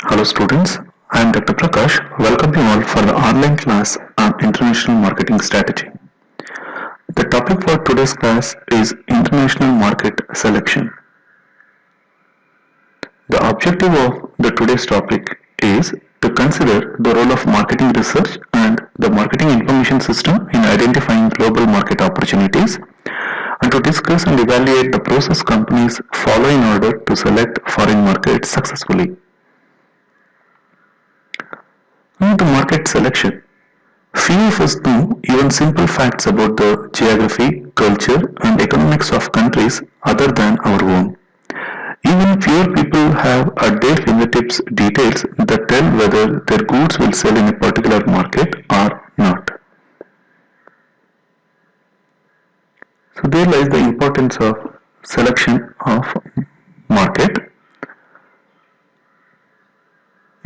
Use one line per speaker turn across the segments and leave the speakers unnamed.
Hello students, I am Dr. Prakash. Welcome you all for the online class on International Marketing Strategy. The topic for today's class is International Market Selection. The objective of the today's topic is to consider the role of marketing research and the marketing information system in identifying global market opportunities and to discuss and evaluate the process companies follow in order to select foreign markets successfully. Now to market selection. Few of us know even simple facts about the geography, culture and economics of countries other than our own. Even fewer people have at their fingertips details that tell whether their goods will sell in a particular market or not. So there lies the importance of selection of market.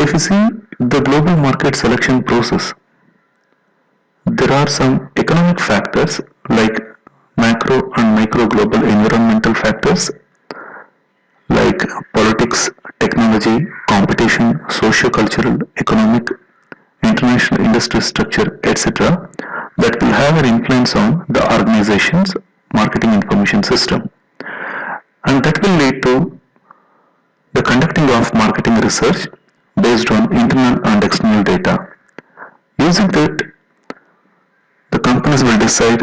If you see the global market selection process, there are some economic factors like macro and micro global environmental factors like politics, technology, competition, socio-cultural, economic, international industry structure, etc. that will have an influence on the organization's marketing information system, and that will lead to the conducting of marketing research based on internal and external data. Using that, the companies will decide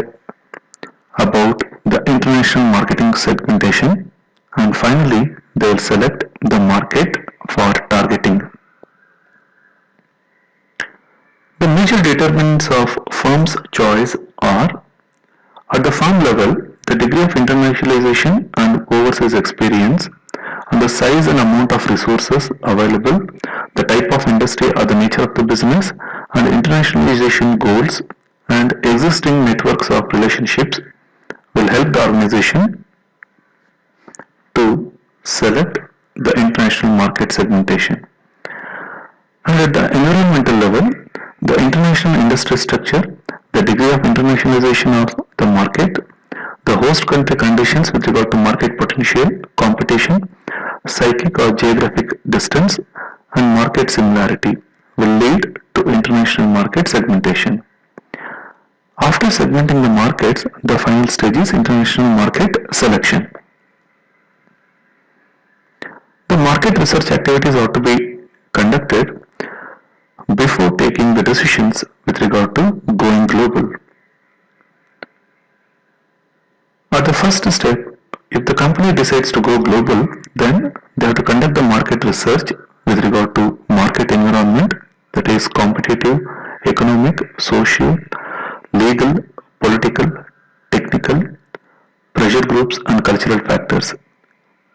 about the international marketing segmentation, and finally they will select the market for targeting. The major determinants of firm's choice are at the firm level, the degree of internationalization and overseas experience, and the size and amount of resources available, the type of industry or the nature of the business, and internationalization goals and existing networks of relationships will help the organization to select the international market segmentation. And at the environmental level, the international industry structure, the degree of internationalization of the market, the host country conditions with regard to market potential, competition, psychic or geographic distance, and market similarity will lead to international market segmentation. After segmenting the markets, the final stage is international market selection. The market research activities are to be conducted before taking the decisions with regard to going global. At the first step, if the company decides to go global, then they have to conduct the market research with regard to market environment, that is competitive, economic, social, legal, political, technical, pressure groups and cultural factors.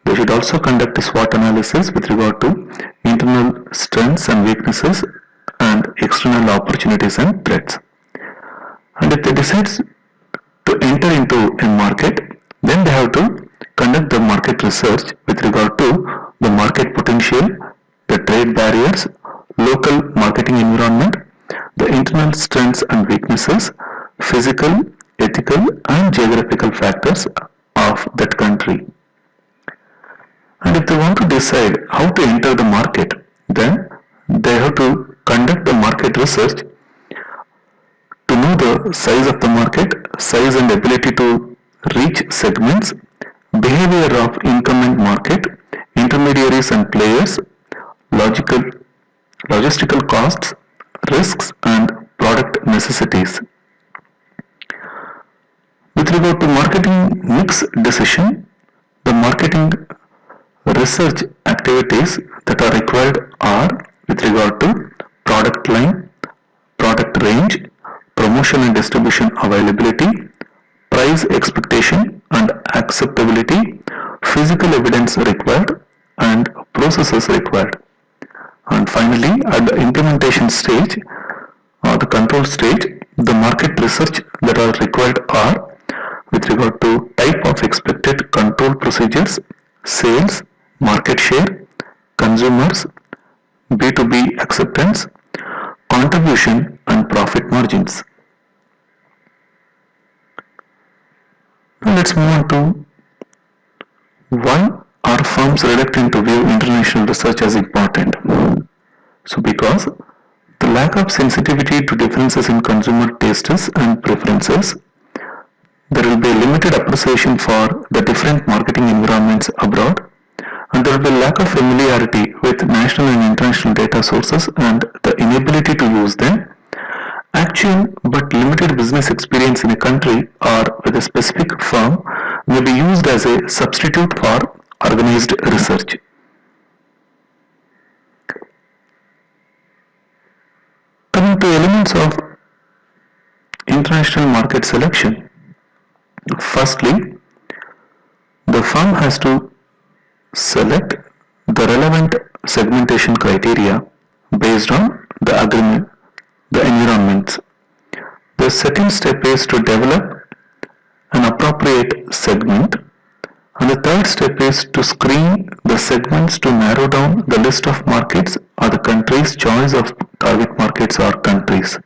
They should also conduct a SWOT analysis with regard to internal strengths and weaknesses and external opportunities and threats. And if they decide to enter into a market, then they have to conduct the market research with regard to the market potential, the trade barriers, local marketing environment, the internal strengths and weaknesses, physical, ethical and geographical factors of that country. And if they want to decide how to enter the market, then they have to conduct the market research to know the size of the market, size and ability to reach segments, behavior of incumbent market, intermediaries and players, logistical costs, risks and product necessities. With regard to marketing mix decision, the marketing research activities that are required are with regard to product line, product range, promotion and distribution availability, price expectation and acceptability, physical evidence required and processes required. And finally, at the implementation stage or the control stage, the market research that are required are with regard to type of expected control procedures, sales, market share, consumers, B2B acceptance, contribution and profit margins. Now let's move on to why are firms reluctant to view international research as important. So because the lack of sensitivity to differences in consumer tastes and preferences, there will be limited appreciation for the different marketing environments abroad, and there will be lack of familiarity with national and international data sources and the inability to use them. Actual but limited business experience in a country or with a specific firm may be used as a substitute for organized research. Coming to elements of international market selection. Firstly, the firm has to select the relevant segmentation criteria based on the agreement, the environments. The second step is to develop an appropriate segment, and the third step is to screen the segments to narrow down the list of markets or the country's choice of target markets or countries.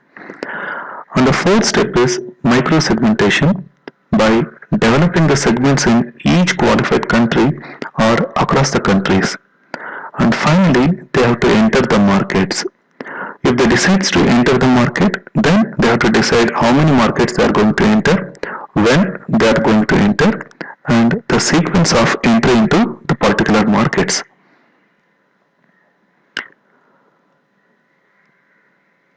And the fourth step is micro-segmentation by developing the segments in each qualified country or across the countries. And finally, they have to enter the markets. If they decide to enter the market, then they have to decide how many markets they are going to enter, when they are going to enter, and the sequence of entry into the particular markets.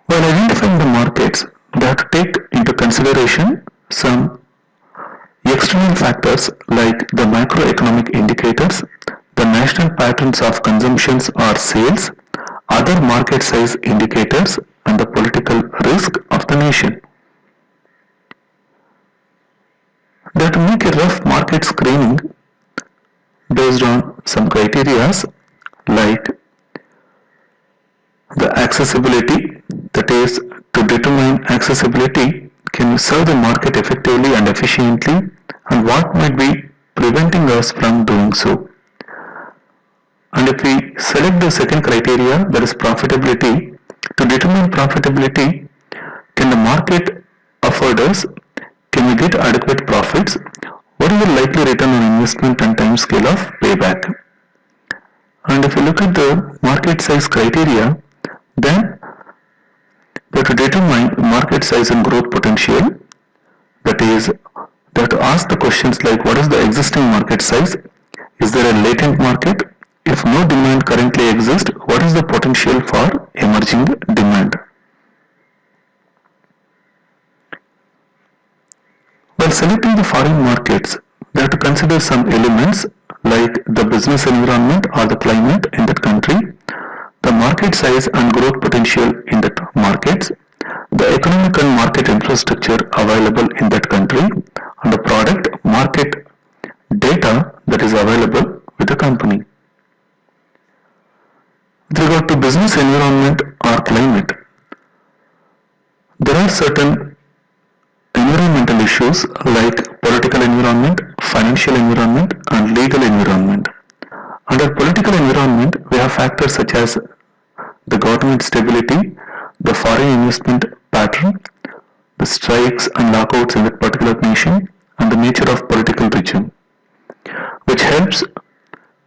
While identifying the markets, they have to take into consideration some external factors like the macroeconomic indicators, the national patterns of consumptions or sales, other market size indicators, and the political risk of the nation. They have to make a rough market screening based on some criteria like the accessibility, that is, to determine accessibility, can we serve the market effectively and efficiently, and what might be preventing us from doing so. And if we select the second criteria, that is profitability, to determine profitability, can the market afford us, can we get adequate profits, what is the likely return on investment and time scale of payback. And if you look at the market size criteria, then we have to determine market size and growth potential. That is, they have to ask the questions like what is the existing market size? Is there a latent market? If no demand currently exists, what is the potential for emerging demand? While selecting the foreign markets, they have to consider some elements like the business environment or the climate in that country, the market size and growth potential in that markets, the economic and market infrastructure available in that country, and the product market data that is available with the company. With regard to business environment or climate, there are certain environmental issues like political environment, financial environment, and legal environment. Under political environment, we have factors such as the government stability, the foreign investment pattern, the strikes and lockouts in that particular nation, and the nature of political regime, which helps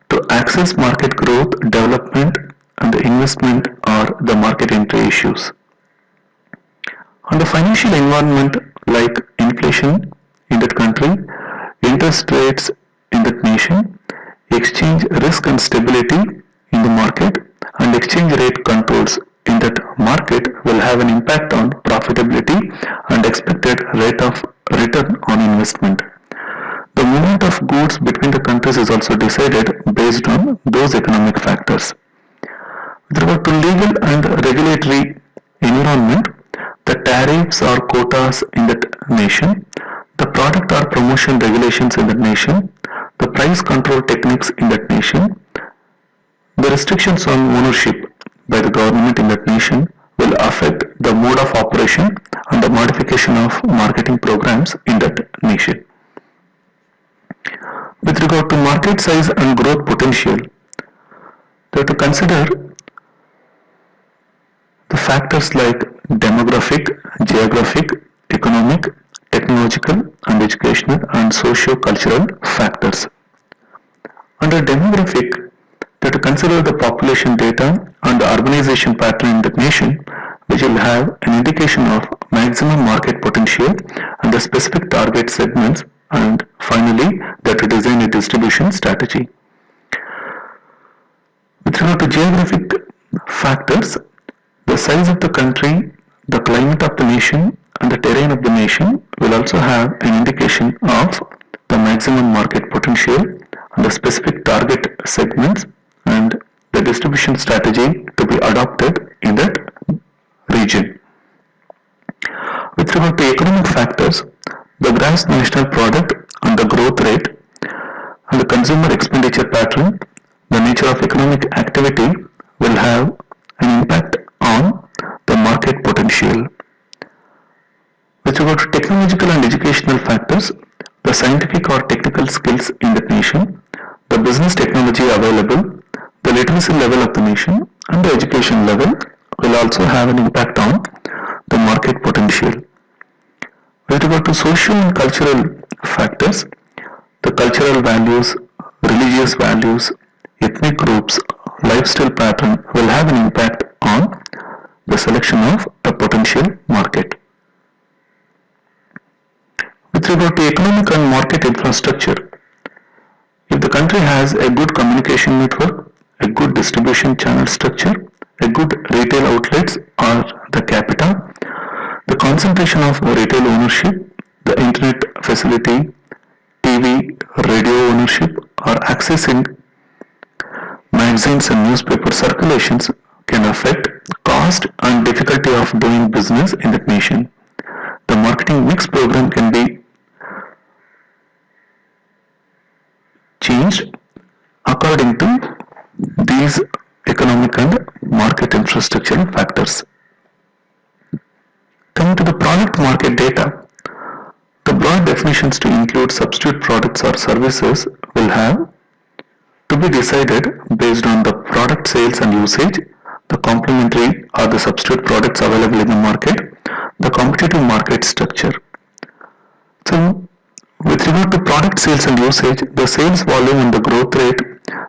to access market growth, development, and the investment or the market entry issues. On the financial environment like inflation in that country, interest rates in that nation, exchange risk and stability in the market, and exchange rate controls in that market will have an impact on profitability and expected rate of return on investment. The movement of goods between the countries is also decided based on those economic factors. With regard to legal and regulatory environment, the tariffs or quotas in that nation, the product or promotion regulations in that nation, the price control techniques in that nation, the restrictions on ownership by the government in that nation will affect the mode of operation and the modification of marketing programs in that nation. With regard to market size and growth potential, they have to consider the factors like demographic, geographic, economic, technological, and educational and socio-cultural factors. Under demographic, they have to consider the population data on the urbanization pattern in the nation, which will have an indication of maximum market potential and the specific target segments, and finally that to design a distribution strategy. With regard to geographic factors, the size of the country, the climate of the nation, and the terrain of the nation will also have an indication of the maximum market potential and the specific target segments and the distribution strategy to be adopted in that region. With regard to economic factors, the gross national product and the growth rate and the consumer expenditure pattern, the nature of economic activity will have an impact on the market potential. With regard to technological and educational factors, the scientific or technical skills in the nation, the business technology available, the literacy level of the nation, and the education level will also have an impact on the market potential. With regard to social and cultural factors, the cultural values, religious values, ethnic groups, lifestyle pattern will have an impact on the selection of the potential market. With regard to economic and market infrastructure, if the country has a good communication network, a good distribution channel structure, a good retail outlets or the capita, the concentration of retail ownership, the internet facility, TV, radio ownership or access in magazines and newspaper circulations can affect cost and difficulty of doing business in the nation. The marketing mix program can be changed according to these economic and market infrastructure factors. Coming to the product market data, the broad definitions to include substitute products or services will have to be decided based on the product sales and usage, the complementary or the substitute products available in the market, the competitive market structure. So, with regard to product sales and usage, the sales volume and the growth rate,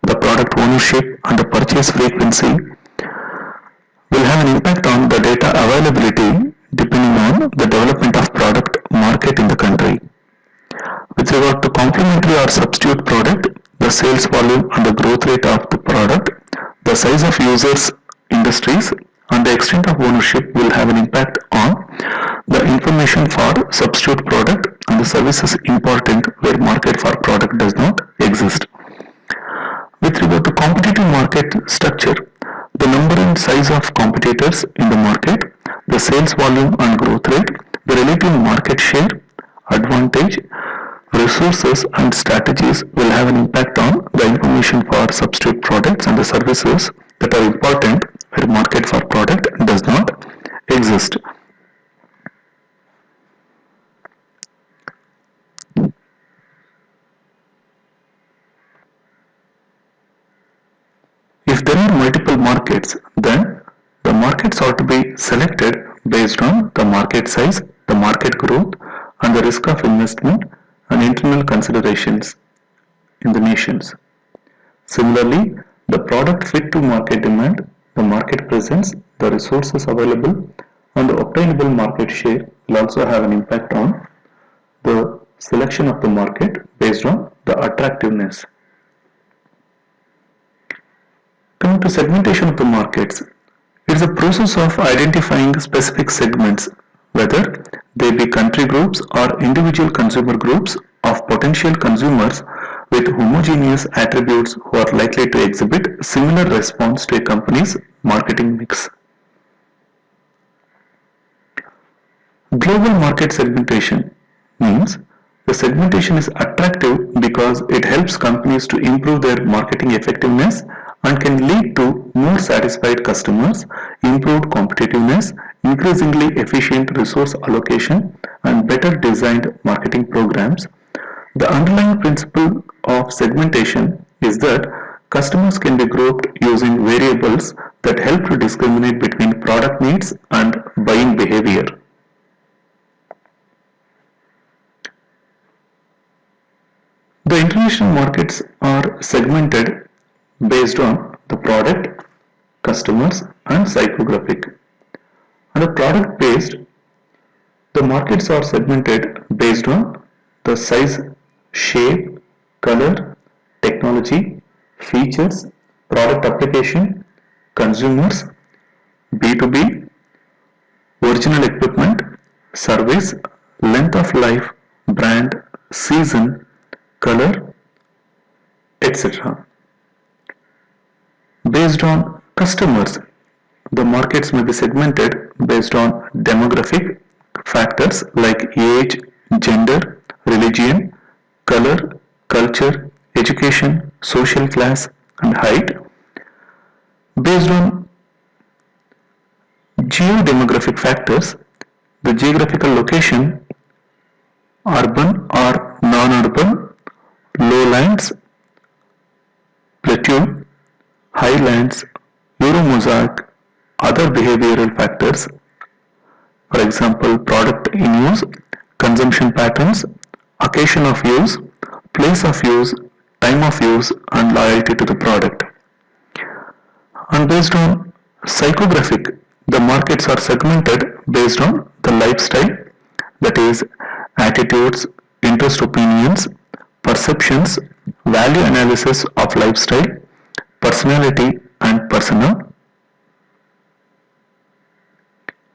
the product ownership and the purchase frequency will have an impact on the data availability depending on the development of product market in the country. With regard to complementary or substitute product, the sales volume and the growth rate of the product, the size of users, industries and the extent of ownership will have an impact on the information for substitute product and the services important where market for product does not exist. With regard to competitive market structure, the number and size of competitors in the market, the sales volume and growth rate, the relative market share, advantage, resources and strategies will have an impact on the information for substitute products and the services that are important where market for product does not exist. If there are multiple markets, then the markets ought to be selected based on the market size, the market growth and the risk of investment and internal considerations in the nations. Similarly, the product fit to market demand, the market presence, the resources available and the obtainable market share will also have an impact on the selection of the market based on the attractiveness. Coming to segmentation of the markets, it is a process of identifying specific segments, whether they be country groups or individual consumer groups of potential consumers with homogeneous attributes who are likely to exhibit similar response to a company's marketing mix. Global market segmentation means the segmentation is attractive because it helps companies to improve their marketing effectiveness and can lead to more satisfied customers, improved competitiveness, increasingly efficient resource allocation, and better designed marketing programs. The underlying principle of segmentation is that customers can be grouped using variables that help to discriminate between product needs and buying behavior. The international markets are segmented based on the product, customers, and psychographic. Under product based, the markets are segmented based on the size, shape, color, technology, features, product application, consumers, B2B, original equipment, service, length of life, brand, season, color, etc. Based on customers, the markets may be segmented based on demographic factors like age, gender, religion, color, culture, education, social class, and height. Based on geodemographic factors, the geographical location, urban or non-urban, lowlands, plateau, highlands, Euromosaic, other behavioral factors, for example, product in use, consumption patterns, occasion of use, place of use, time of use, and loyalty to the product. And based on psychographic, the markets are segmented based on the lifestyle, that is, attitudes, interest opinions, perceptions, value analysis of lifestyle, personality, and persona,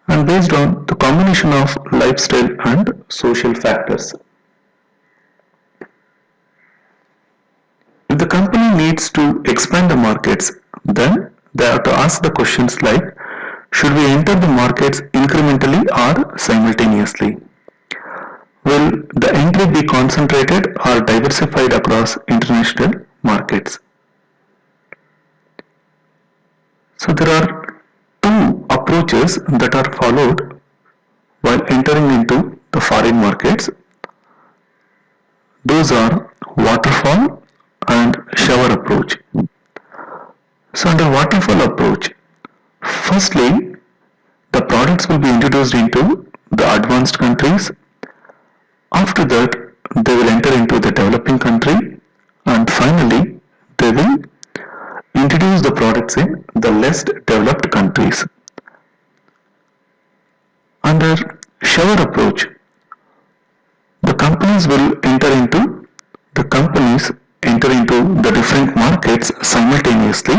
and based on the combination of lifestyle and social factors. If the company needs to expand the markets, then they have to ask the questions like, should we enter the markets incrementally or simultaneously? Will the entry be concentrated or diversified across international markets? So there are two approaches that are followed while entering into the foreign markets. Those are waterfall and shower approach. So under waterfall approach, firstly, the products will be introduced into the advanced countries. After that, they will enter into the developing country, and finally, they will introduce the products in the less developed countries. Under shower approach, the companies enter into the different markets simultaneously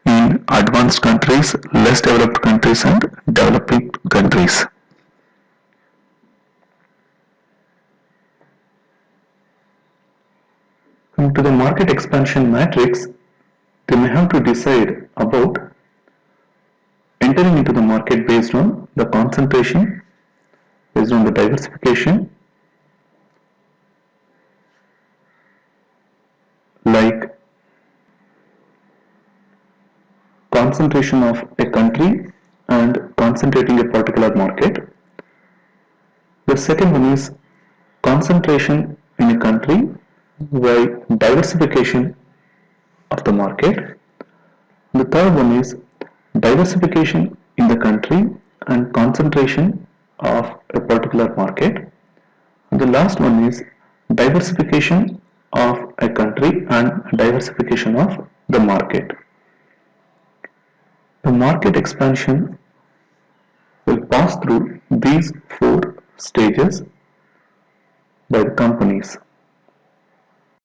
in advanced countries, less developed countries, and developing countries. Coming to the market expansion matrix, they may have to decide about entering into the market based on the concentration, based on the diversification, like concentration of a country and concentrating a particular market. The second one is concentration in a country by diversification of the market. The third one is diversification in the country and concentration of a particular market. The last one is diversification of a country and diversification of the market. The market expansion will pass through these four stages by the companies.